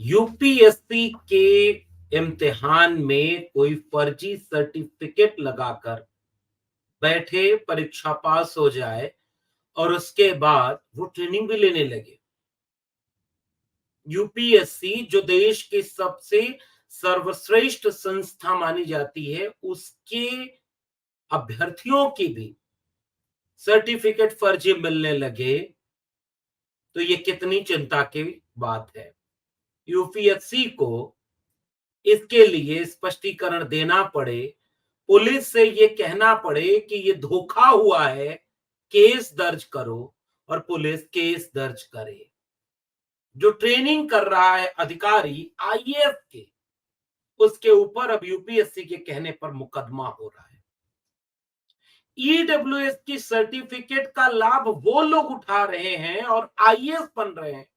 UPSC के इम्तिहान में कोई फर्जी सर्टिफिकेट लगाकर बैठे परीक्षा पास हो जाए और उसके बाद वो ट्रेनिंग भी लेने लगे। यूपीएससी जो देश की सबसे सर्वश्रेष्ठ संस्था मानी जाती है, उसके अभ्यर्थियों की भी सर्टिफिकेट फर्जी मिलने लगे, तो ये कितनी चिंता की बात है। यूपीएससी को इसके लिए स्पष्टीकरण देना पड़े, पुलिस से ये कहना पड़े कि ये धोखा हुआ है, केस दर्ज करो, और पुलिस केस दर्ज करे। जो ट्रेनिंग कर रहा है अधिकारी आईएएस के, उसके ऊपर अब यूपीएससी के कहने पर मुकदमा हो रहा है। ईडब्ल्यूएस की सर्टिफिकेट का लाभ वो लोग उठा रहे हैं और आईएएस बन रहे हैं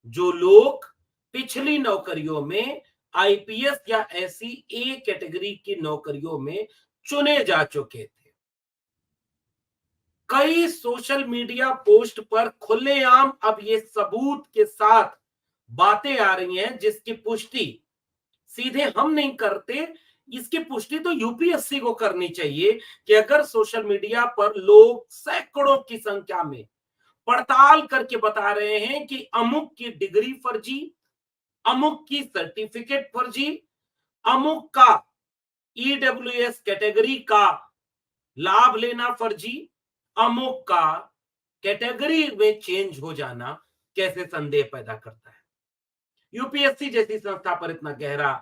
जो लोग पिछली नौकरियों में आईपीएस या ऐसी ए कैटेगरी की नौकरियों में चुने जा चुके थे। कई सोशल मीडिया पोस्ट पर खुलेआम अब ये सबूत के साथ बातें आ रही हैं जिसकी पुष्टि सीधे हम नहीं करते, इसकी पुष्टि तो यूपीएससी को करनी चाहिए कि अगर सोशल मीडिया पर लोग सैकड़ों की संख्या में पड़ताल करके बता रहे हैं कि अमुक की डिग्री फर्जी, अमुक की सर्टिफिकेट फर्जी, अमुक का ईडब्ल्यूएस कैटेगरी का लाभ लेना फर्जी, अमुक का कैटेगरी में चेंज हो जाना कैसे संदेह पैदा करता है। यूपीएससी जैसी संस्था पर इतना गहरा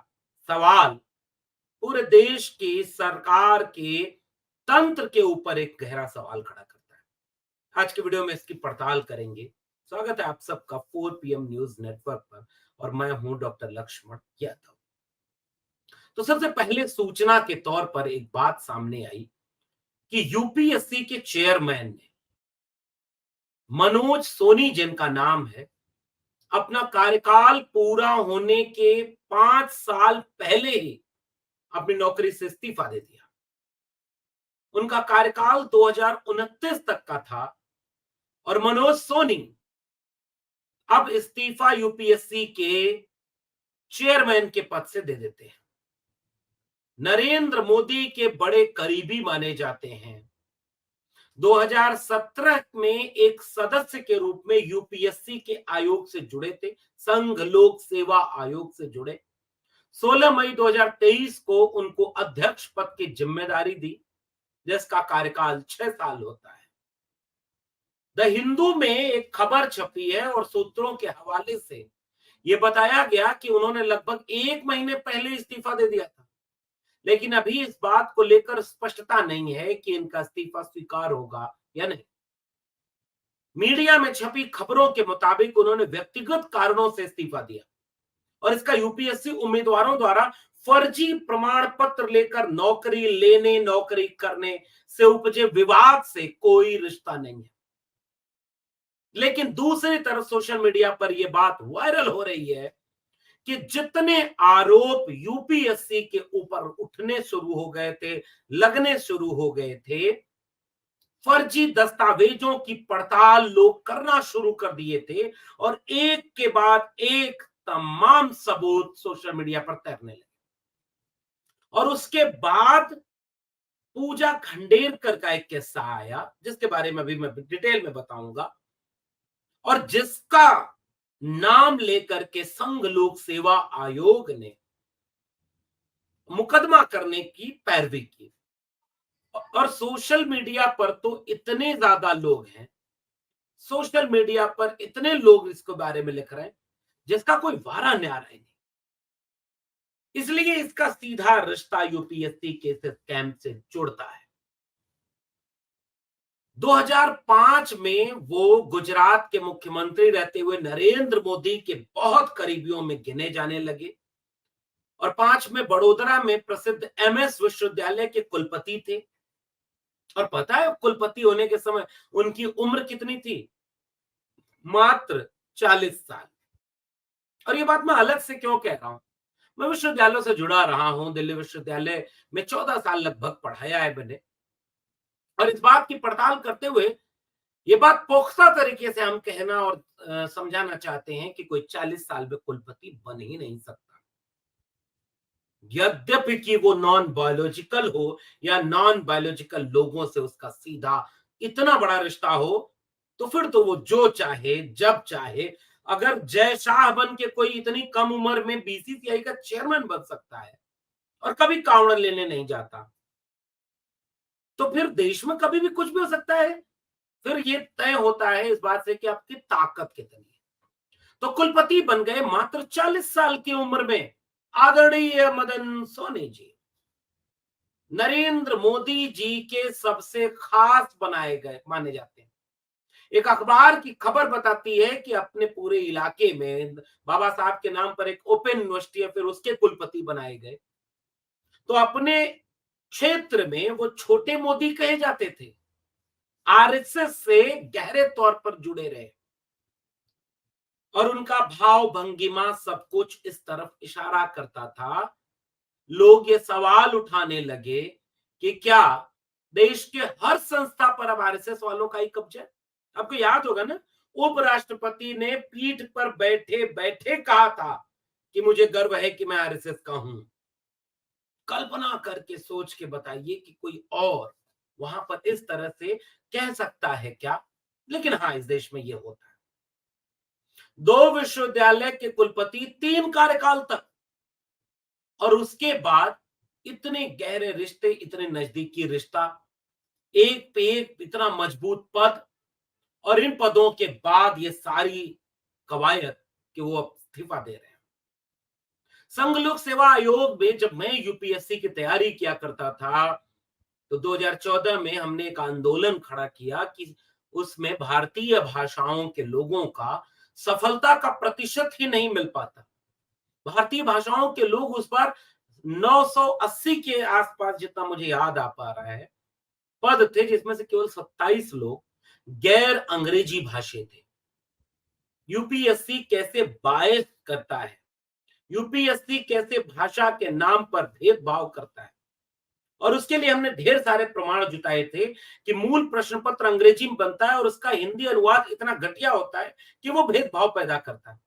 सवाल पूरे देश की सरकार के तंत्र के ऊपर एक गहरा सवाल खड़ा करता है। आज के वीडियो में इसकी पड़ताल करेंगे। स्वागत है आप सबका 4 पीएम न्यूज नेटवर्क पर और मैं हूं डॉक्टर लक्ष्मण यादव। तो सबसे पहले सूचना के तौर पर एक बात सामने आई कि यूपीएससी के चेयरमैन ने मनोज सोनी, जिनका नाम है, अपना कार्यकाल पूरा होने के 5 साल पहले ही अपनी नौकरी से इस्तीफा दे दिया। उनका कार्यकाल 2029 तक का था और मनोज सोनी अब इस्तीफा यूपीएससी के चेयरमैन के पद से दे देते हैं। नरेंद्र मोदी के बड़े करीबी माने जाते हैं। 2017 में एक सदस्य के रूप में यूपीएससी के आयोग से जुड़े थे, संघ लोक सेवा आयोग से जुड़े। 16 मई 2023 को उनको अध्यक्ष पद की जिम्मेदारी दी, जिसका कार्यकाल 6 साल होता है। द हिंदू में एक खबर छपी है और सूत्रों के हवाले से यह बताया गया कि उन्होंने लगभग 1 महीने पहले इस्तीफा दे दिया था, लेकिन अभी इस बात को लेकर स्पष्टता नहीं है कि इनका इस्तीफा स्वीकार होगा या नहीं। मीडिया में छपी खबरों के मुताबिक उन्होंने व्यक्तिगत कारणों से इस्तीफा दिया और इसका यूपीएससी उम्मीदवारों द्वारा फर्जी प्रमाण पत्र लेकर नौकरी लेने, नौकरी करने से उपजे विवाद से कोई रिश्ता नहीं है। लेकिन दूसरी तरफ सोशल मीडिया पर यह बात वायरल हो रही है कि जितने आरोप यूपीएससी के ऊपर उठने शुरू हो गए थे, लगने शुरू हो गए थे, फर्जी दस्तावेजों की पड़ताल लोग करना शुरू कर दिए थे और एक के बाद एक तमाम सबूत सोशल मीडिया पर तैरने लगे। और उसके बाद पूजा खंडेरकर का एक किस्सा आया जिसके बारे में अभी मैं डिटेल में बताऊंगा और जिसका नाम लेकर के संघ लोक सेवा आयोग ने मुकदमा करने की पैरवी की। और सोशल मीडिया पर तो इतने ज्यादा लोग हैं, सोशल मीडिया पर इतने लोग इसके बारे में लिख रहे हैं जिसका कोई वारा न्यारा नहीं। इसलिए इसका सीधा रिश्ता यूपीएससी के इस स्कैम से जुड़ता है। 2005 में वो गुजरात के मुख्यमंत्री रहते हुए नरेंद्र मोदी के बहुत करीबियों में गिने जाने लगे और 5 में बड़ोदरा में प्रसिद्ध एमएस विश्वविद्यालय के कुलपति थे। और पता है कुलपति होने के समय उनकी उम्र कितनी थी? मात्र 40 साल। और ये बात मैं अलग से क्यों कह रहा हूं? मैं विश्वविद्यालयों से जुड़ा रहा हूं, दिल्ली विश्वविद्यालय में 14 साल लगभग पढ़ाया है मैंने। और इस बात की पड़ताल करते हुए ये बात पुख्ता तरीके से हम कहना और समझाना चाहते हैं कि कोई 40 साल में कुलपति बन ही नहीं सकता। यद्यपि कि वो नॉन बायोलॉजिकल हो या नॉन बायोलॉजिकल लोगों से उसका सीधा इतना बड़ा रिश्ता हो, तो फिर तो वो जो चाहे जब चाहे, अगर जय शाह बन के कोई इतनी कम उम्र में बीसीसीआई का चेयरमैन बन सकता है और कभी कावड़ लेने नहीं जाता, तो फिर देश में कभी भी कुछ भी हो सकता है। फिर ये तय होता है इस बात से कि आपकी ताकत कितनी है। तो कुलपति बन गए मात्र 40 साल की उम्र में आदरणीय मदन सोनी जी, नरेंद्र मोदी जी के सबसे खास बनाए गए माने जाते हैं। एक अखबार की खबर बताती है कि अपने पूरे इलाके में बाबा साहब के नाम पर एक ओपन यूनिवर्सिटी है, फिर उसके कुलपति बनाए गए। तो अपने क्षेत्र में वो छोटे मोदी कहे जाते थे। आरएसएस से गहरे तौर पर जुड़े रहे और उनका भाव भंगिमा सब कुछ इस तरफ इशारा करता था। लोग ये सवाल उठाने लगे कि क्या देश के हर संस्था पर अब आरएसएस वालों का ही कब्जा है। आपको याद होगा ना, उपराष्ट्रपति ने पीठ पर बैठे बैठे कहा था कि मुझे गर्व है कि मैं आरएसएस का हूं। कल्पना करके सोच के बताइए कि कोई और वहां पर इस तरह से कह सकता है क्या? लेकिन हाँ, इस देश में ये होता है। 2 विश्वविद्यालय के कुलपति 3 कार्यकाल तक, और उसके बाद इतने गहरे रिश्ते, इतने नजदीकी रिश्ता, एक पे एक इतना मजबूत पद, और इन पदों के बाद ये सारी कवायद कि वो अब इस्तीफा दे रहे हैं। संघ लोक सेवा आयोग में जब मैं यूपीएससी की तैयारी किया करता था, तो 2014 में हमने एक आंदोलन खड़ा किया कि उसमें भारतीय भाषाओं के लोगों का सफलता का प्रतिशत ही नहीं मिल पाता। भारतीय भाषाओं के लोग उस बार 980 के आसपास, जितना मुझे याद आ पा रहा है, पद थे, जिसमें से केवल 27 लोग गैर अंग्रेजी भाषी थे। यूपीएससी कैसे बायस करता है, यूपीएससी कैसे भाषा के नाम पर भेदभाव करता है, और उसके लिए हमने ढेर सारे प्रमाण जुटाए थे कि मूल प्रश्न पत्र अंग्रेजी में बनता है और उसका हिंदी अनुवाद इतना घटिया होता है कि वो भेदभाव पैदा करता है।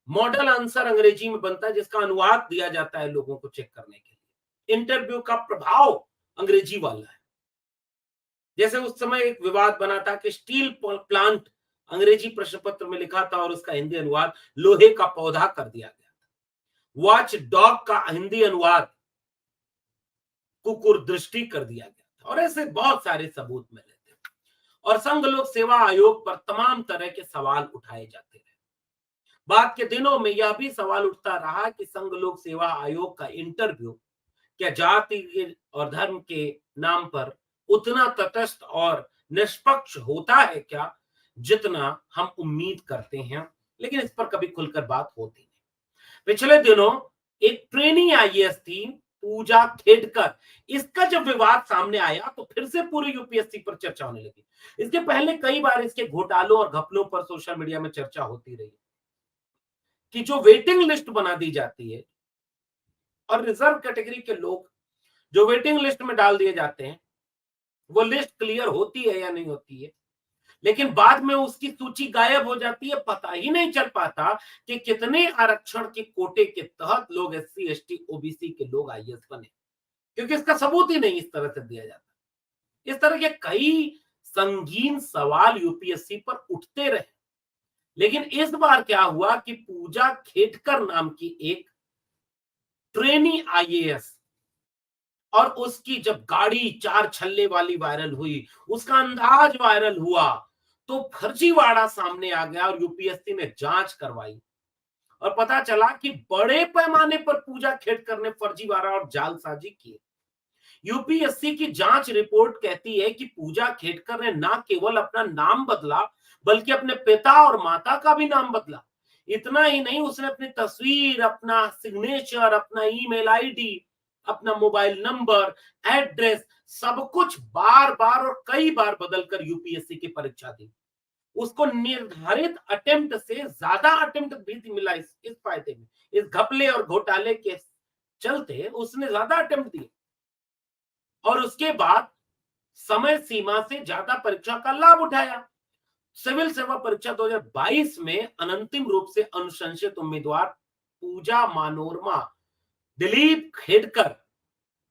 मॉडल आंसर अंग्रेजी में बनता है जिसका अनुवाद दिया जाता है लोगों को चेक करने के लिए। इंटरव्यू का प्रभाव अंग्रेजी वाला है। जैसे उस समय एक विवाद बना था कि स्टील प्लांट अंग्रेजी प्रश्न पत्र में लिखा था और उसका हिंदी अनुवाद लोहे का पौधा कर दिया गया था। वॉच डॉग का हिंदी अनुवाद कुकुर दृष्टि कर दिया गया था, और ऐसे बहुत सारे सबूत मिले थे। और संघ लोक सेवा आयोग पर तमाम तरह के सवाल उठाए जाते रहे। बाद के दिनों में यह भी सवाल उठता रहा कि संघ लोक सेवा आयोग का इंटरव्यू क्या जाति और धर्म के नाम पर उतना तटस्थ और निष्पक्ष होता है क्या, जितना हम उम्मीद करते हैं। लेकिन इस पर कभी खुलकर बात होती नहीं। पिछले दिनों एक ट्रेनी आईएएस थी, पूजा खेडकर। इसका जब विवाद सामने आया तो फिर से पूरी यूपीएससी पर चर्चा होने लगी। इसके पहले कई बार इसके घोटालों और घपलों पर सोशल मीडिया में चर्चा होती रही कि जो वेटिंग लिस्ट बना दी जाती है और रिजर्व कैटेगरी के लोग जो वेटिंग लिस्ट में डाल दिए जाते हैं, वो लिस्ट क्लियर होती है या नहीं होती है, लेकिन बाद में उसकी सूची गायब हो जाती है। पता ही नहीं चल पाता कि कितने आरक्षण के कोटे के तहत लोग एससी एसटी ओबीसी के लोग आईएएस बने, क्योंकि इसका सबूत ही नहीं इस तरह से दिया जाता। इस तरह के कई संगीन सवाल यूपीएससी पर उठते रहे। लेकिन इस बार क्या हुआ कि पूजा खेटकर नाम की एक ट्रेनी आईएएस, और उसकी जब गाड़ी 4 छल्ले वाली वायरल हुई, उसका अंदाज वायरल हुआ, तो फर्जीवाड़ा सामने आ गया और यूपीएससी ने जांच करवाई और पता चला कि बड़े पैमाने पर पूजा खेड़कर ने फर्जीवाड़ा और जालसाजी की। यूपीएससी की जांच रिपोर्ट कहती है कि पूजा खेड़कर ने न केवल अपना नाम बदला, बल्कि अपने पिता और माता का भी नाम बदला। इतना ही नहीं, उसने अपनी तस्वीर, अपना सिग्नेचर, अपना ईमेल आईडी, अपना मोबाइल नंबर, एड्रेस, सब कुछ बार बार और कई बार बदलकर यूपीएससी की परीक्षा दी। उसको निर्धारित अटेम्प्ट से ज्यादा अटेम्प्ट भी मिला इस फायदे में, इस घपले और घोटाले के चलते उसने ज्यादा अटेम्प्ट दिए, और उसके बाद समय सीमा से ज्यादा परीक्षा का लाभ उठाया। सिविल सेवा परीक्षा 2022 में अनंतिम रूप से अनुशंसित उम्मीदवार पूजा मनोरमा दिलीप खेडकर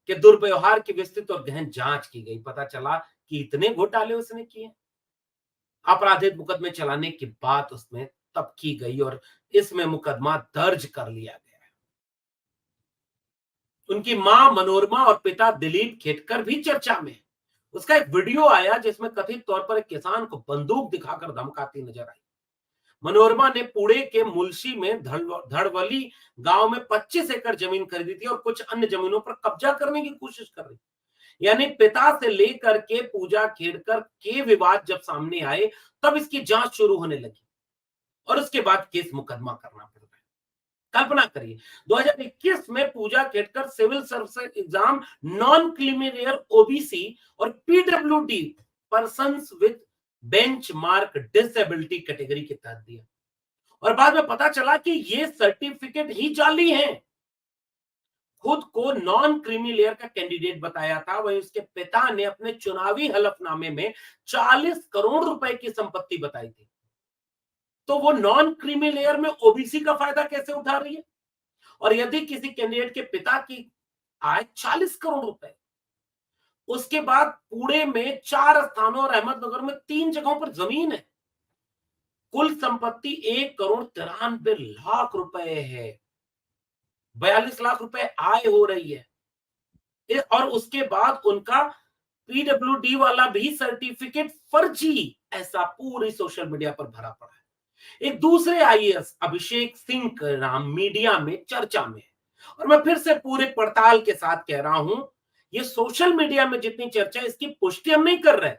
के दुर्व्यवहार की विस्तृत और गहन जांच की गई। पता चला कि इतने घोटाले उसने किए। आपराधिक मुकदमे चलाने की बात उसमें तब की गई और इसमें मुकदमा दर्ज कर लिया गया। उनकी मां मनोरमा और पिता दिलीप खेडकर भी चर्चा में। उसका एक वीडियो आया जिसमें कथित तौर पर एक किसान को बंदूक दिखाकर धमकाती नजर आई। मनोरमा ने पुणे के मुलशी में धड़वली गांव में 25 एकड़ जमीन खरीदी थी और कुछ अन्य जमीनों पर कब्जा करने की कोशिश कर रही। यानी पिता से लेकर के पूजा खेड़कर के विवाद जब सामने आए तब इसकी जांच शुरू होने लगी और उसके बाद केस मुकदमा करना पड़ गया। कल्पना करिए 2021 में Pooja Khedkar civil service exam non creamy layer OBC और PWD persons with benchmark disability category के तहत दिया और बाद में पता चला कि ये सर्टिफिकेट ही जाली हैं। खुद को नॉन क्रीमी लेयर का कैंडिडेट बताया था। वहीं उसके पिता ने अपने चुनावी हलफनामे में 40 करोड़ रुपए की संपत्ति बताई थी। तो वो नॉन क्रीमी लेयर में ओबीसी का फायदा कैसे उठा रही है? और यदि किसी कैंडिडेट के पिता की आय 40 करोड़ रुपए, उसके बाद पुणे में 4 स्थानों और अहमदनगर में 3 जगहों पर जमीन है, कुल संपत्ति 1,93,00,000 रुपए है, 42 लाख रुपए आय हो रही है। और उसके बाद उनका पीडब्ल्यूडी वाला भी सर्टिफिकेट फर्जी, ऐसा पूरी सोशल मीडिया पर भरा पड़ा है। एक दूसरे आईएएस अभिषेक सिंह का नाम मीडिया में चर्चा में है और मैं फिर से पूरे पड़ताल के साथ कह रहा हूं, ये सोशल मीडिया में जितनी चर्चा है इसकी पुष्टि हम नहीं कर रहे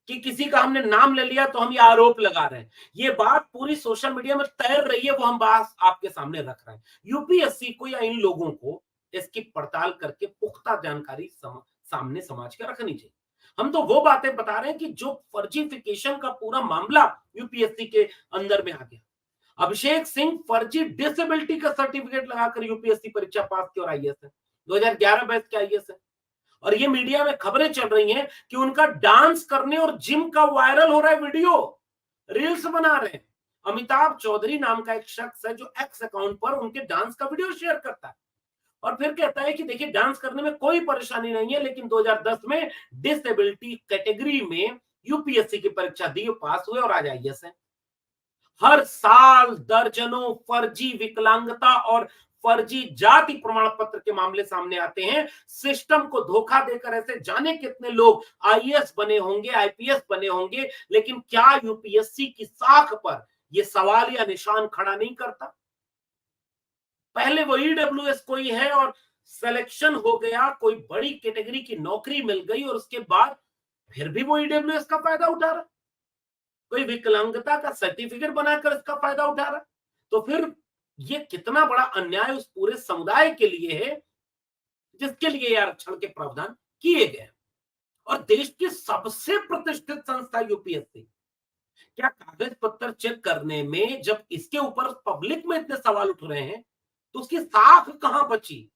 कि किसी का हमने नाम ले लिया तो हम ये आरोप लगा रहे हैं। ये बात पूरी सोशल मीडिया में तैर रही है, वो हम बात आपके सामने रख रहे हैं। यूपीएससी को या इन लोगों को इसकी पड़ताल करके पुख्ता जानकारी सामने समाज के रखनी चाहिए। हम तो वो बातें बता रहे हैं कि जो फर्जीफिकेशन का पूरा मामला यूपीएससी के अंदर में आ गया। अभिषेक सिंह फर्जी डिसेबिलिटी का सर्टिफिकेट लगाकर यूपीएससी परीक्षा पास की और आईएएस है, 2011 बैच के आईएएस है। और ये मीडिया में खबरें चल रही हैं कि उनका डांस करने और जिम का वायरल हो रहा है वीडियो, रील्स बना रहे हैं। अमिताभ चौधरी नाम का एक शख्स है जो एक्स अकाउंट पर उनके डांस का वीडियो शेयर करता है और फिर कहता है कि देखिए डांस करने में कोई परेशानी नहीं है, लेकिन 2010 में डिसेबिलिटी कैटेगरी में यूपीएससी की परीक्षा दी, पास हुए और आज आईएएस है। हर साल दर्जनों फर्जी विकलांगता और फर्जी जाति प्रमाण पत्र के मामले सामने आते हैं। सिस्टम को धोखा देकर ऐसे जाने कितने लोग आईएएस बने होंगे, आईपीएस बने होंगे, लेकिन क्या यूपीएससी की साख पर यह सवाल या निशान खड़ा नहीं करता? पहले वो ईडब्ल्यूएस कोई है और सिलेक्शन हो गया, कोई बड़ी कैटेगरी की नौकरी मिल गई और उसके बाद फिर भी वो ईडब्ल्यूएस का फायदा उठा रहा, कोई विकलांगता का सर्टिफिकेट बनाकर इसका फायदा उठा रहा। तो फिर ये कितना बड़ा अन्याय उस पूरे समुदाय के लिए है जिसके लिए आरक्षण के प्रावधान किए गए। और देश की सबसे प्रतिष्ठित संस्था यूपीएससी, क्या कागज पत्र चेक करने में जब इसके ऊपर पब्लिक में इतने सवाल उठ रहे हैं तो उसकी साख कहां बची?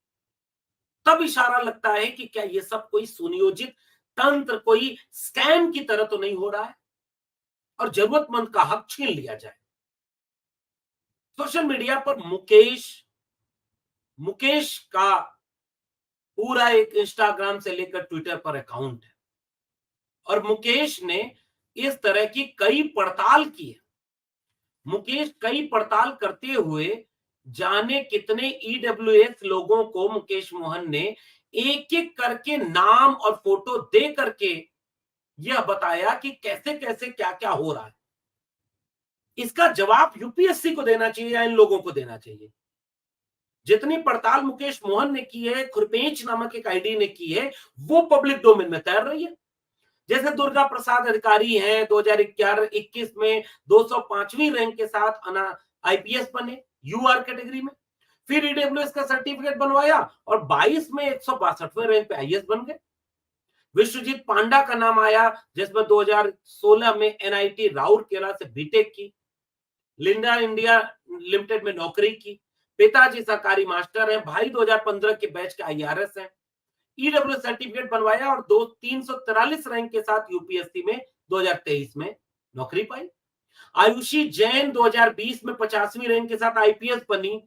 तब इशारा लगता है कि क्या ये सब कोई सुनियोजित तंत्र, कोई स्कैम की तरह तो नहीं हो रहा है और जरूरतमंद का हक छीन लिया जाए। सोशल मीडिया पर मुकेश का पूरा एक इंस्टाग्राम से लेकर ट्विटर पर अकाउंट है और मुकेश ने इस तरह की कई पड़ताल की है। मुकेश कई पड़ताल करते हुए जाने कितने ईडब्ल्यूएस लोगों को मुकेश मोहन ने एक एक करके नाम और फोटो दे करके यह बताया कि कैसे कैसे क्या क्या हो रहा है। इसका जवाब यूपीएससी को देना चाहिए या इन लोगों को देना चाहिए। जितनी पड़ताल मुकेश मोहन ने की है, खुरपेंच नामक एक आईडी ने की है, वो पब्लिक डोमेन में तैर रही है। जैसे दुर्गा प्रसाद अधिकारी हैं, 2011-21 में 205वीं रैंक के साथ आईपीएस बने यूआर कैटेगरी में, फिर ईडब्ल्यूएस का सर्टिफिकेट बनवाया और 22 में 162वें रैंक पे आईएएस बन गए। विश्वजीत पांडा का नाम आया जिसमें 2016 में एनआईटी राउरकेला से बीटेक की, लिंडा इंडिया लिमिटेड में नौकरी की, पिताजी सरकारी मास्टर हैं, भाई 2015 के बैच के आईआरएस हैं, ईडब्ल्यू सर्टिफिकेट बनवाया और 343 रैंक के साथ यूपीएससी में 2023 में नौकरी पाई। आयुषी जैन 2020 में 50वीं रैंक के साथ आईपीएस बनी,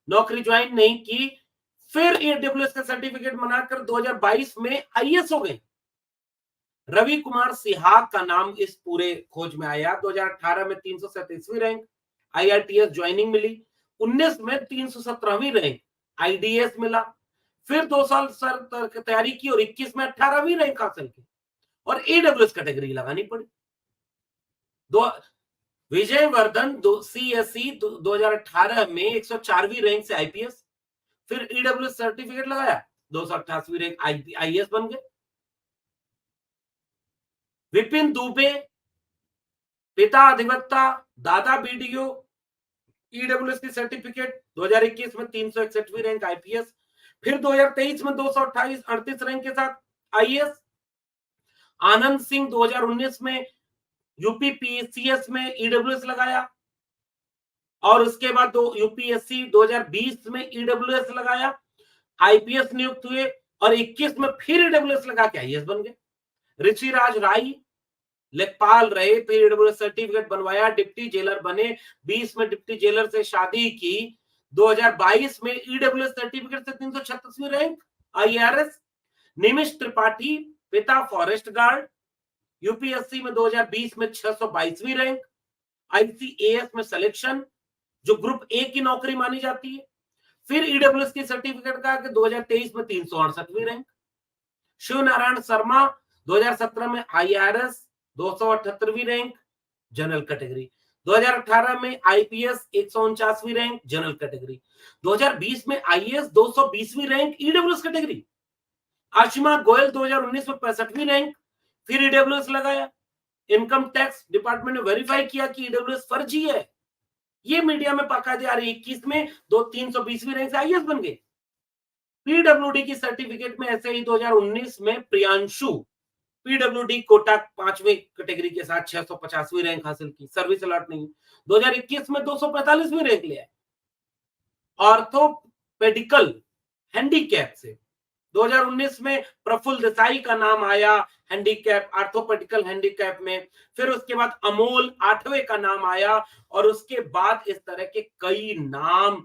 नौकरी ज्वाइन नहीं की, फिर ईडब्ल्यूएस का सर्टिफिकेट बनाकर 2022 में आईएएस हो गए। रवि कुमार सिहाग का नाम इस पूरे खोज में आया। 2018 में 337वीं रैंक, आईआरटीएस ज्वाइनिंग मिली। 19 में 317वीं रैंक, आईडीएस मिला। फिर 2 साल सर तैयारी की और 21 में 18वीं रैंक हासिल की और ईडब्ल्यूएस कैटेगरी लगानी पड़ी। विजयवर्धन सीएससी 2018 में 104वीं रैंक से आईपीएस, फिर ईडब्ल्यूएस सर्टिफिकेट लगाया, 288वीं रैंक आईएएस बन गए। विपिन दुबे, पिता अधिवक्ता, दादा बीडीओ, ईडब्ल्यूएस की सर्टिफिकेट, 2021 में 361वीं रैंक आईपीएस, फिर 2023 में 238 रैंक के साथ आईएएस। आनंद सिंह 2019 में यूपी पीसीएस में ईडब्ल्यूएस लगाया और उसके बाद यूपीएससी 2020 में ईडब्ल्यूएस लगाया, आईपीएस नियुक्त हुए और 21 में फिर ईडब्ल्यूएस लगा के आईएएस बन गए। ऋषिराज राय लेखपाल रहे, फिर ईडब्ल्यूएस सर्टिफिकेट बनवाया, डिप्टी जेलर बने, 20 में डिप्टी जेलर से शादी की, 2022 में ईडब्ल्यूएस सर्टिफिकेट से 336वीं रैंक आईआरएस। निमिष त्रिपाठी, पिता फॉरेस्ट गार्ड, यूपीएससी में 2020 में 622वीं रैंक, आईसीएएस में सिलेक्शन जो ग्रुप ए की नौकरी मानी जाती है। फिर ईडब्ल्यूएस की सर्टिफिकेट का 2023 में 368वीं रैंक। शिव नारायण शर्मा 2017 में आईआरएस 278वीं रैंक जनरल कैटेगरी, 2018 में आईपीएस 149वीं रैंक जनरल कैटेगरी, 2020 में आईएएस 220वीं rank EWS category. Ashima Goyal 2019 में 65वीं रैंक, फिर ईडब्ल्यूएस लगाया। इनकम टैक्स डिपार्टमेंट ने वेरीफाई किया कि ईडब्ल्यूएस फर्जी है, ये मीडिया में बाकायदे आ रही। 21 में 320वीं रैंक से आईएएस बन गए। पीडब्ल्यूडी की सर्टिफिकेट में ऐसे ही 2019 में प्रियांशु पीडब्ल्यूडी कोटा 5वीं कैटेगरी के साथ 650वीं रैंक हासिल की, सर्विस अलॉट नहीं। 2021 में 245वीं रैंक लिया। ऑर्थोपेडिकल हैंडीकैप से 2019 में प्रफुल्ल देसाई का नाम आया हैंडीकैप ऑर्थोपेडिकल हैंडीकैप में, फिर उसके बाद अमोल 8वें का नाम आया और उसके बाद इस तरह के कई नाम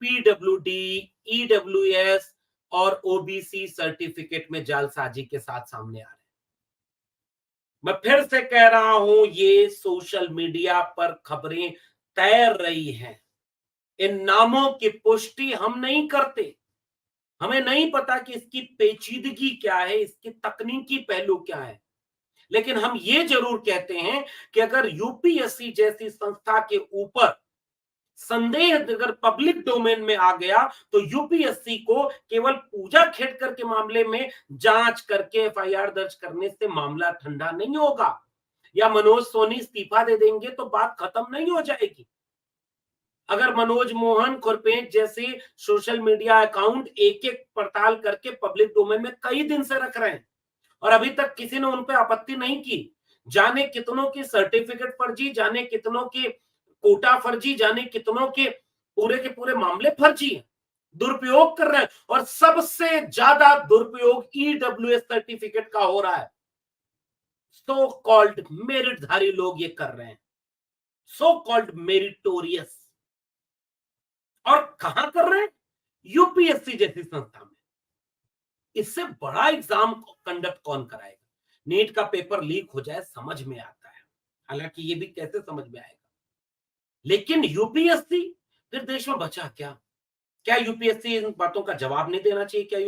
पीडब्ल्यूडी, ईडब्ल्यूएस और ओबीसी सर्टिफिकेट में जालसाजी के साथ सामने आ रहे हैं। मैं फिर से कह रहा हूं, ये सोशल मीडिया पर खबरें तैर रही हैं। इन नामों की पुष्टि हम नहीं करते, हमें नहीं पता कि इसकी पेचीदगी क्या है, इसकी तकनीकी पहलू क्या है, लेकिन हम ये जरूर कहते हैं कि अगर यूपीएससी जैसी संस्था के ऊपर संदेह अगर पब्लिक डोमेन में आ गया तो यूपीएससी को केवल पूजा खेड़कर के मामले में जांच करके एफआईआर दर्ज करने से मामला ठंडा नहीं होगा, या मनोज सोनी इस्तीफा दे देंगे तो बात खत्म नहीं हो जाएगी। अगर मनोज मोहन खुरपेट जैसे सोशल मीडिया अकाउंट एक एक पड़ताल करके पब्लिक डोमेन में कई दिन से रख रहे हैं और अभी तक किसी ने उन पर आपत्ति नहीं की, जाने कितनों की सर्टिफिकेट फर्जी, जाने कितनों के कोटा फर्जी, जाने कितनों के पूरे मामले फर्जी हैं, दुरुपयोग कर रहे हैं। और सबसे ज्यादा दुरुपयोग ईडब्ल्यूएस सर्टिफिकेट का हो रहा है। सो कॉल्ड मेरिटधारी लोग ये कर रहे हैं, सो कॉल्ड मेरिटोरियस। और कहां कर रहे हैं? यूपीएससी जैसी संस्था में। इससे बड़ा एग्जाम कंडक्ट कौन कराएगा? नीट का पेपर लीक हो जाए समझ में आता है, हालांकि ये भी कैसे समझ में आएगा, लेकिन यूपीएससी, फिर देश में बचा क्या? क्या यूपीएससी इन बातों का जवाब नहीं देना चाहिए? क्या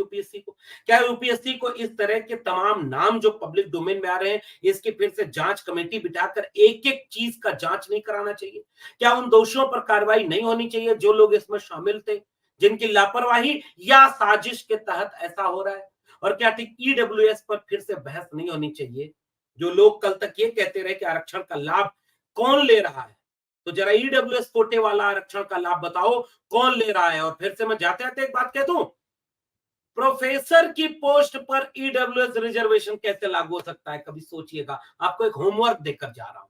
यूपीएससी को इस तरह के तमाम नाम जो पब्लिक डोमेन में आ रहे हैं, इसकी फिर से जांच कमेटी बिठाकर एक एक चीज का जांच नहीं कराना चाहिए? क्या उन दोषियों पर कार्रवाई नहीं होनी चाहिए जो लोग इसमें शामिल थे, जिनकी लापरवाही या साजिश के तहत ऐसा हो रहा है? और क्या ठीक ईडब्ल्यूएस पर फिर से बहस नहीं होनी चाहिए? जो लोग कल तक ये कहते रहे कि आरक्षण का लाभ कौन ले रहा है, तो जरा ईडब्ल्यूएस कोटे वाला आरक्षण का लाभ बताओ कौन ले रहा है? और फिर से मैं जाते जाते एक बात कह दूं, प्रोफेसर की पोस्ट पर ईडब्ल्यूएस रिजर्वेशन कैसे लागू हो सकता है? कभी सोचिएगा, आपको एक होमवर्क देकर जा रहा हूं।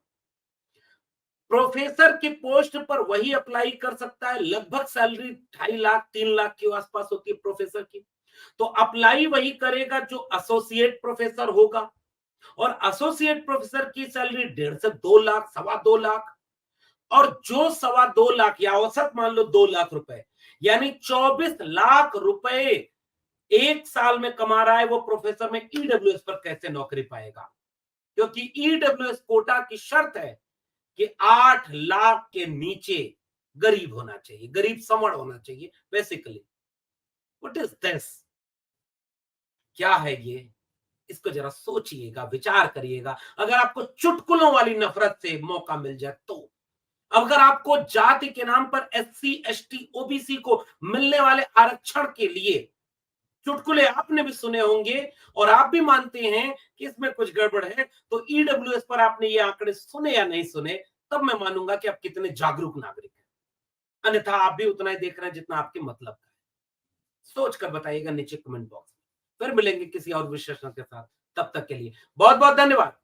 प्रोफेसर की पोस्ट पर वही अप्लाई कर सकता है, लगभग सैलरी 2.5 लाख 3 लाख के आसपास होती है प्रोफेसर की, तो अप्लाई वही करेगा जो एसोसिएट प्रोफेसर होगा। और एसोसिएट प्रोफेसर की सैलरी 1.5 से 2 लाख, 2.25 लाख। और जो 2.25 लाख या औसत मान लो 2 लाख रुपए, यानी 24 लाख रुपए एक साल में कमा रहा है वो प्रोफेसर में ईडब्ल्यूएस पर कैसे नौकरी पाएगा? क्योंकि ईडब्ल्यूएस कोटा की शर्त है कि 8 लाख के नीचे गरीब होना चाहिए, गरीब समण होना चाहिए बेसिकली। What is this? क्या है ये? इसको जरा सोचिएगा, विचार करिएगा। अगर आपको चुटकुलों वाली नफरत से मौका मिल जाए तो, अगर आपको जाति के नाम पर एससी, एसटी, ओबीसी को मिलने वाले आरक्षण के लिए चुटकुले आपने भी सुने होंगे और आप भी मानते हैं कि इसमें कुछ गड़बड़ है, तो ईडब्ल्यूएस पर आपने ये आंकड़े सुने या नहीं सुने, तब मैं मानूंगा कि आप कितने जागरूक नागरिक हैं। अन्यथा आप भी उतना ही देख रहे हैं जितना आपके मतलब का है। सोच कर बताइएगा नीचे कमेंट बॉक्स में। फिर मिलेंगे किसी और विशेषण के साथ। तब तक के लिए बहुत बहुत धन्यवाद।